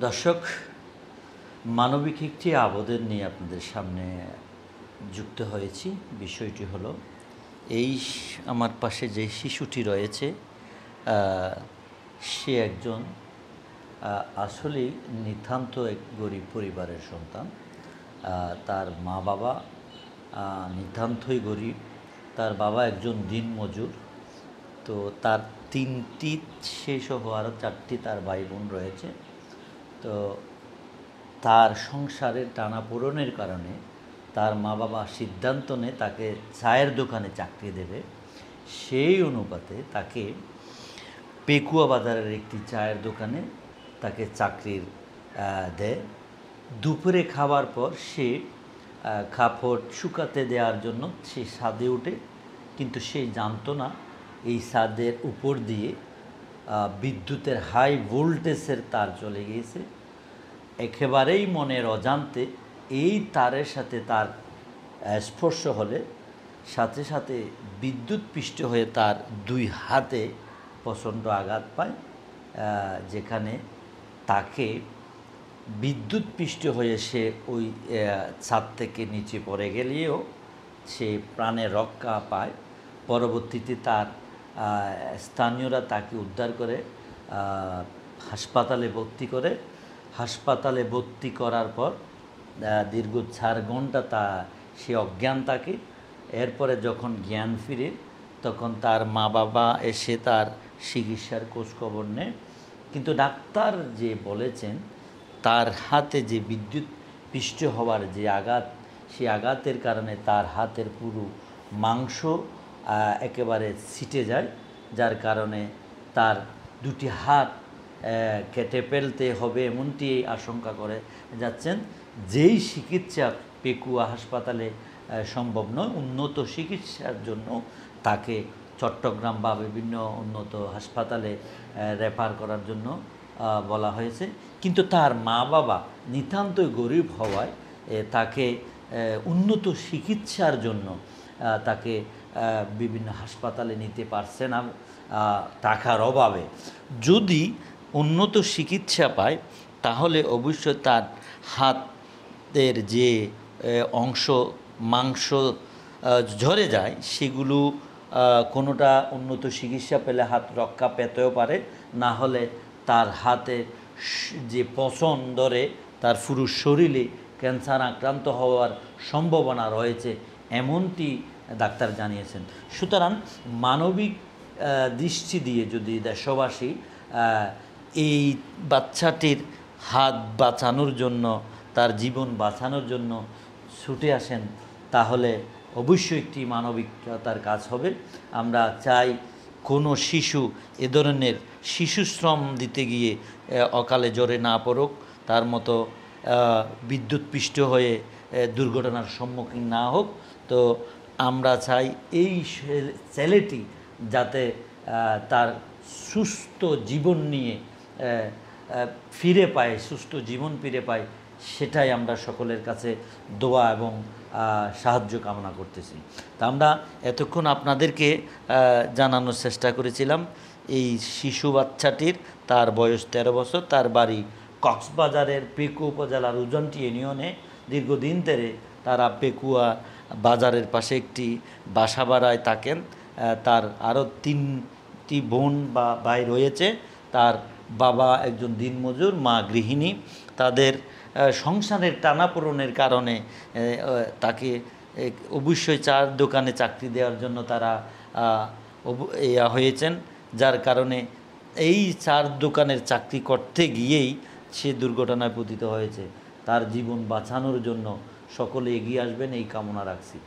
দর্শক, মানবিক একটি আবেদন নিয়ে আপনাদের সামনে যুক্ত হয়েছি। বিষয়টি হলো আমার পাশে যে শিশুটি রয়েছে, সে একজন আসলেই নিতান্ত এক গরিব পরিবারের সন্তান। তার মা বাবা নিতান্তই গরিব। তার বাবা একজন দিনমজুর। তো তার ৩টি, সেসহ আরও 4টি তার ভাই বোন রয়েছে। তো তার সংসারের টানাপোড়েনের কারণে তার মা বাবা সিদ্ধান্ত নেয় তাকে চায়ের দোকানে চাকরি দেবে। সেই অনুপাতে তাকে পেকুয়া বাজারের একটি চায়ের দোকানে তাকে চাকরির দেয়। দুপুরে খাবার পর সে কাপড় শুকাতে দেওয়ার জন্য সে ছাদে ওঠে, কিন্তু সে জানতো না এই ছাদের উপর দিয়ে বিদ্যুতের হাই ভোল্টেজের তার চলে গিয়েছে। একেবারেই মনের অজান্তে এই তারের সাথে তার স্পর্শ হলে সাথে সাথে বিদ্যুৎ পৃষ্ঠ হয়ে তার 2 হাতে প্রচণ্ড আঘাত পায়, যেখানে তাকে বিদ্যুৎ পৃষ্ঠ হয়ে সে ওই ছাদ থেকে নিচে পড়ে গেলেও সে প্রাণে রক্ষা পায়। পরবর্তীতে তার স্থানীয়রা তাকে উদ্ধার করে হাসপাতালে ভর্তি করে। হাসপাতালে ভর্তি করার পর দীর্ঘ 4 ঘন্টা সে অজ্ঞান থাকে। এরপরে যখন জ্ঞান ফিরে তখন তার মা বাবা এসে তার চিকিৎসার খোঁজখবর নেয়, কিন্তু ডাক্তার যে বলেছেন তার হাতে যে বিদ্যুৎ পৃষ্ঠ হওয়ার যে আঘাত, সেই আঘাতের কারণে তার হাতের পুরো মাংস একেবারে ছিটে যায়, যার কারণে তার 2টি হাত কেটে ফেলতে হবে এমনটি আশঙ্কা করে যাচ্ছেন। যেই চিকিৎসা পেকুয়া হাসপাতালে সম্ভব নয়, উন্নত চিকিৎসার জন্য তাকে চট্টগ্রাম বা বিভিন্ন উন্নত হাসপাতালে রেফার করার জন্য বলা হয়েছে। কিন্তু তার মা বাবা নিতান্তই গরিব হওয়ায় তাকে উন্নত চিকিৎসার জন্য তাকে বিভিন্ন হাসপাতালে নিতে পারছে না টাকার অভাবে। যদি উন্নত চিকিৎসা পায় তাহলে অবশ্যই তার হাতের যে অংশ মাংস ঝরে যায় সেগুলো কোনোটা উন্নত চিকিৎসা পেলে হাত রক্ষা পেতেও পারে, না হলে তার হাতে যে পচন ধরে তার পুরো শরীরে ক্যান্সার আক্রান্ত হওয়ার সম্ভাবনা রয়েছে, এমনটি ডাক্তার জানিয়েছেন। সুতরাং মানবিক দৃষ্টি দিয়ে যদি দেশবাসী এই বাচ্চাটির হাত বাঁচানোর জন্য, তার জীবন বাঁচানোর জন্য ছুটে আসেন, তাহলে অবশ্যই একটি মানবিকতার কাজ হবে। আমরা চাই কোনো শিশু এ ধরনের শিশুশ্রম দিতে গিয়ে অকালে জ্বরে না পড়ুক, তার মতো বিদ্যুৎপৃষ্ট হয়ে দুর্ঘটনার সম্মুখীন না হোক। তো আমরা চাই এই ছেলেটি যাতে তার সুস্থ জীবন নিয়ে ফিরে পায়, সুস্থ জীবন ফিরে পায়, সেটাই আমরা সকলের কাছে দোয়া এবং সাহায্য কামনা করতেছি। তা আমরা এতক্ষণ আপনাদেরকে জানানোর চেষ্টা করেছিলাম এই শিশু বাচ্চাটির, তার বয়স 13 বছর, তার বাড়ি কক্সবাজারের পেকুয়া উপজেলার উজনটি ইউনিয়নে। দীর্ঘদিন ধরে তারা পেকুয়া বাজারের পাশে একটি বাসা ভাড়ায় থাকেন। তার আরও 3টি বোন বা ভাই রয়েছে। তার বাবা একজন দিনমজুর, মা গৃহিণী। তাদের সংসারের টানাপোড়েনের কারণে তাকে অবশ্যই চায়ের দোকানে চাকরি দেওয়ার জন্য তারা হয়েছেন, যার কারণে এই চায়ের দোকানের চাকরি করতে গিয়েই সে দুর্ঘটনায় পতিত হয়েছে। তার জীবন বাঁচানোর জন্য সকলে এগিয়ে আসবেন এই কামনা রাখছি।